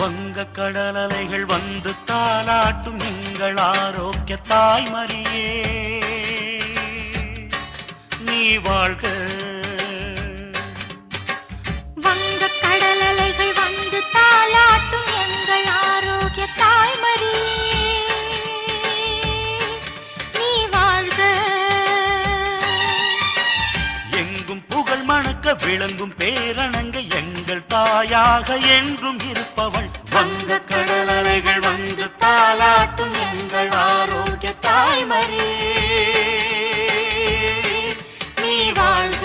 வங்க கடலலைகள் வந்து தாலாட்டும் எங்கள் ஆரோக்கிய தாய்மரியே நீ வாழ்க. வங்க கடலலைகள் வந்து தாலாட்டும் எங்கள் ஆரோக்கிய தாய்மரியே நீ வாழ்க. எங்கும் புகழ் மணக்க விளங்கும் பேரணங்க எங்கள் தாயாக என்றும் இருப்பவள். வங்க கடலலைகள் வந்து தாலாட்டும் எங்கள் ஆரோக்கிய தாய்மரியே நீ வாழ்க.